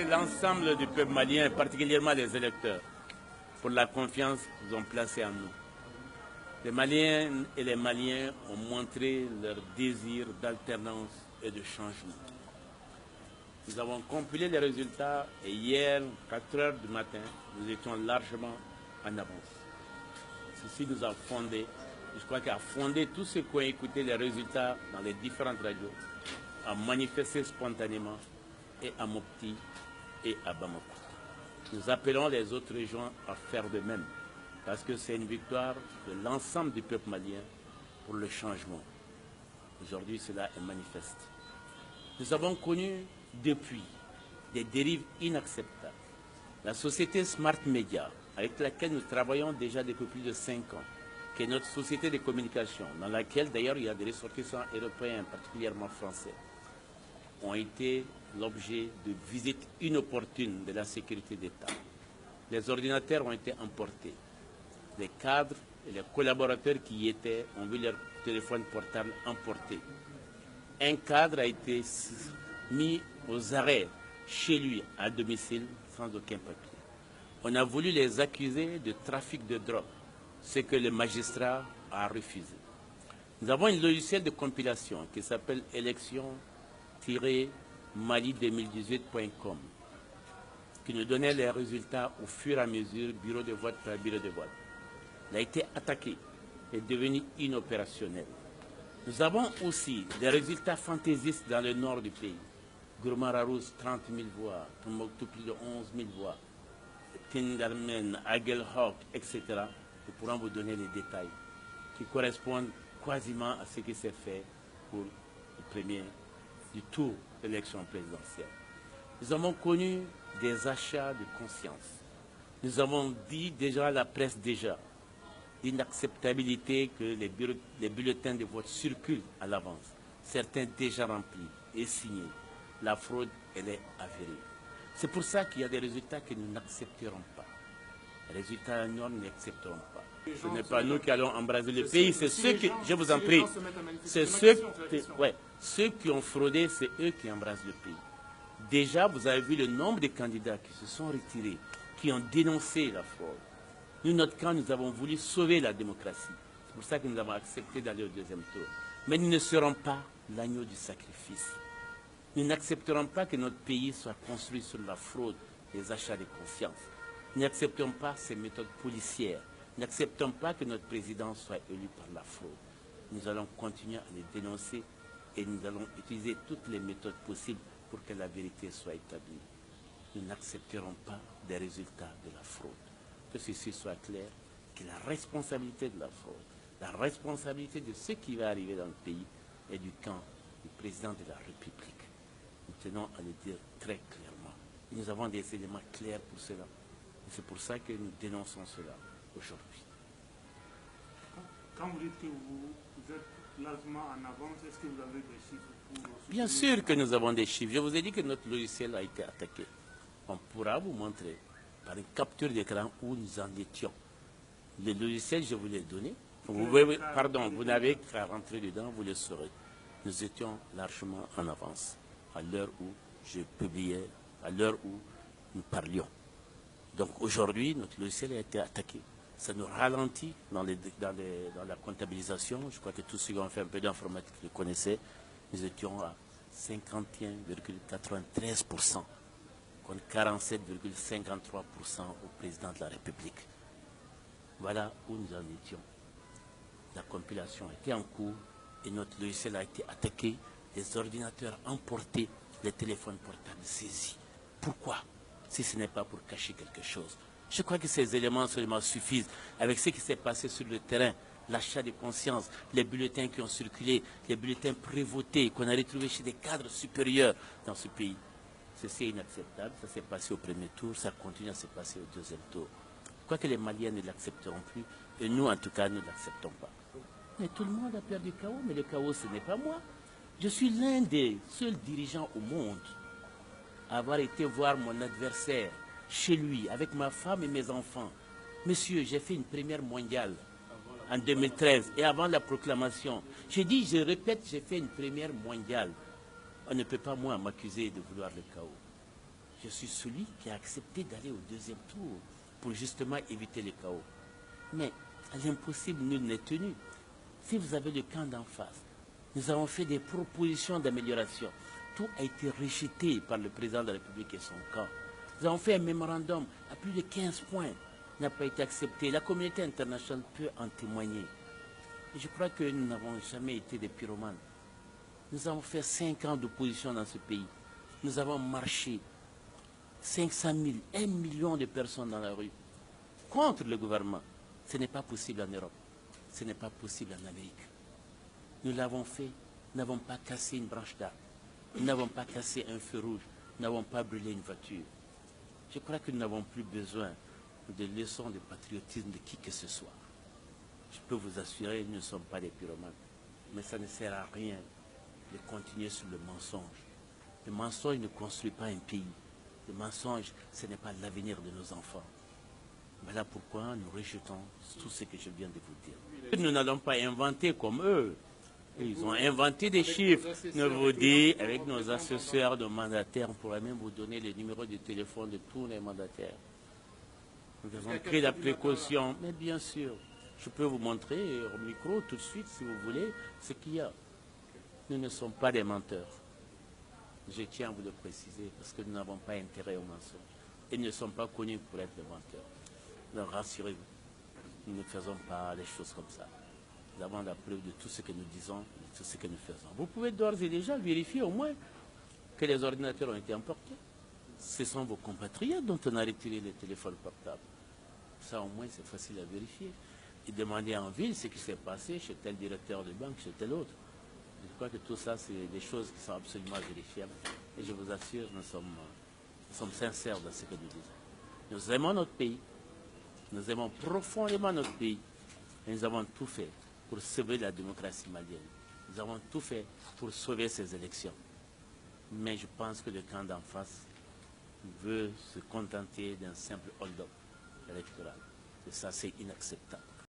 l'ensemble du peuple malien, particulièrement les électeurs, pour la confiance qu'ils ont placée en nous. Les Maliennes et les Maliens ont montré leur désir d'alternance et de changement. Nous avons compilé les résultats et hier, 4 heures du matin, nous étions largement en avance. Ceci nous a fondé, je crois qu'à fondé tous ceux qui ont écouté les résultats dans les différentes radios, à manifester spontanément et à Mopti et à Bamako. Nous appelons les autres régions à faire de même, parce que c'est une victoire de l'ensemble du peuple malien pour le changement. Aujourd'hui, cela est manifeste. Nous avons connu depuis des dérives inacceptables. La société Smart Media, avec laquelle nous travaillons déjà depuis plus de 5 ans, qui est notre société de communication, dans laquelle d'ailleurs il y a des ressortissants européens, particulièrement français, ont été l'objet de visites inopportunes de la sécurité d'État. Les ordinateurs ont été emportés. Les cadres et les collaborateurs qui y étaient ont vu leur téléphone portable emporté. Un cadre a été mis aux arrêts chez lui, à domicile, sans aucun papier. On a voulu les accuser de trafic de drogue, ce que le magistrat a refusé. Nous avons un logiciel de compilation qui s'appelle élection-mali2018.com qui nous donnait les résultats au fur et à mesure, bureau de vote par bureau de vote. Il a été attaqué et devenu inopérationnel. Nous avons aussi des résultats fantaisistes dans le nord du pays. Gourmararouz, 30 000 voix, Tombouctou, plus de 11 000 voix, Tingalmen, Aguelhawk, etc. Nous pourrons vous donner les détails qui correspondent quasiment à ce qui s'est fait pour le premier du tour de l'élection présidentielle. Nous avons connu des achats de conscience. Nous avons dit déjà à la presse l'inacceptabilité que les bulletins de vote circulent à l'avance, certains déjà remplis et signés. La fraude, elle est avérée. C'est pour ça qu'il y a des résultats que nous n'accepterons pas. Les résultats à nous n'accepterons pas. Ce n'est pas nous qui allons embraser le pays, c'est ceux qui, je vous en prie, c'est ceux qui ont fraudé, c'est eux qui embrassent le pays. Déjà, vous avez vu le nombre de candidats qui se sont retirés, qui ont dénoncé la fraude. Nous, notre camp, nous avons voulu sauver la démocratie. C'est pour ça que nous avons accepté d'aller au deuxième tour. Mais nous ne serons pas l'agneau du sacrifice. Nous n'accepterons pas que notre pays soit construit sur la fraude, les achats de conscience. Nous n'acceptons pas ces méthodes policières. Nous n'acceptons pas que notre président soit élu par la fraude. Nous allons continuer à les dénoncer et nous allons utiliser toutes les méthodes possibles pour que la vérité soit établie. Nous n'accepterons pas des résultats de la fraude. Que ceci soit clair, que la responsabilité de la fraude, la responsabilité de ce qui va arriver dans le pays est du camp du président de la République. Nous tenons à le dire très clairement. Et nous avons des éléments clairs pour cela. Et c'est pour ça que nous dénonçons cela aujourd'hui. Quand vous dites que vous êtes largement en avance, est-ce que vous avez des chiffres pour... Bien sûr que nous avons des chiffres. Je vous ai dit que notre logiciel a été attaqué. On pourra vous montrer par une capture d'écran où nous en étions. Le logiciel, je vous l'ai donné. Vous n'avez qu'à rentrer dedans, vous le saurez. Nous étions largement en avance à l'heure où je publiais, à l'heure où nous parlions. Donc aujourd'hui, notre logiciel a été attaqué. Ça nous ralentit dans la comptabilisation. Je crois que tous ceux qui ont fait un peu d'informatique le connaissaient. Nous étions à 51,93%, contre 47,53% au président de la République. Voilà où nous en étions. La compilation était en cours et notre logiciel a été attaqué, les ordinateurs emportés, les téléphones portables saisis. Pourquoi? Si ce n'est pas pour cacher quelque chose. Je crois que ces éléments seulement suffisent avec ce qui s'est passé sur le terrain, l'achat de conscience, les bulletins qui ont circulé, les bulletins prévotés qu'on a retrouvés chez des cadres supérieurs dans ce pays. Ceci est inacceptable, ça s'est passé au premier tour, ça continue à se passer au deuxième tour. Je crois que les Maliens ne l'accepteront plus, et nous en tout cas ne l'acceptons pas. Mais tout le monde a peur du chaos, mais le chaos ce n'est pas moi. Je suis l'un des seuls dirigeants au monde à avoir été voir mon adversaire chez lui, avec ma femme et mes enfants. Monsieur, j'ai fait une première mondiale en 2013 et avant la proclamation. J'ai dit, je répète, j'ai fait une première mondiale. On ne peut pas, moi, m'accuser de vouloir le chaos. je suis celui qui a accepté d'aller au deuxième tour pour justement éviter le chaos. Mais à l'impossible, nul n'est tenu. Si vous avez le camp d'en face, nous avons fait des propositions d'amélioration. Tout a été rejeté par le président de la République et son camp. Nous avons fait un mémorandum à plus de 15 points. Il n'a pas été accepté. La communauté internationale peut en témoigner. Et je crois que nous n'avons jamais été des pyromanes. Nous avons fait 5 ans d'opposition dans ce pays. Nous avons marché 500 000, 1 million de personnes dans la rue contre le gouvernement. Ce n'est pas possible en Europe. Ce n'est pas possible en Amérique. Nous l'avons fait. Nous n'avons pas cassé une branche d'arbre. Nous n'avons pas cassé un feu rouge. Nous n'avons pas brûlé une voiture. Je crois que nous n'avons plus besoin de leçons de patriotisme de qui que ce soit. Je peux vous assurer, nous ne sommes pas des pyromanes. Mais ça ne sert à rien de continuer sur le mensonge. Le mensonge ne construit pas un pays. Le mensonge, ce n'est pas l'avenir de nos enfants. Voilà pourquoi nous rejetons tout ce que je viens de vous dire. Nous n'allons pas inventer comme eux. Ils ont inventé des chiffres. Nous vous dit, avec nos assesseurs de mandataires, on pourrait même vous donner les numéros de téléphone de tous les mandataires. Nous avons pris la précaution. Mais bien sûr, je peux vous montrer au micro tout de suite, si vous voulez, ce qu'il y a. Nous ne sommes pas des menteurs. Je tiens à vous le préciser, parce que nous n'avons pas intérêt au mensonge. Et nous ne sommes pas connus pour être des menteurs. Donc rassurez-vous, nous ne faisons pas des choses comme ça. Nous avons la preuve de tout ce que nous disons, de tout ce que nous faisons. Vous pouvez d'ores et déjà vérifier au moins que les ordinateurs ont été emportés. Ce sont vos compatriotes dont on a retiré les téléphones portables. Ça au moins c'est facile à vérifier. Et demander en ville ce qui s'est passé chez tel directeur de banque, chez tel autre. Je crois que tout ça, c'est des choses qui sont absolument vérifiables. Et je vous assure, nous sommes sincères dans ce que nous disons. Nous aimons notre pays. Nous aimons profondément notre pays. Et nous avons tout fait pour sauver la démocratie malienne. Nous avons tout fait pour sauver ces élections. Mais je pense que le camp d'en face veut se contenter d'un simple hold-up électoral. Et ça, c'est inacceptable.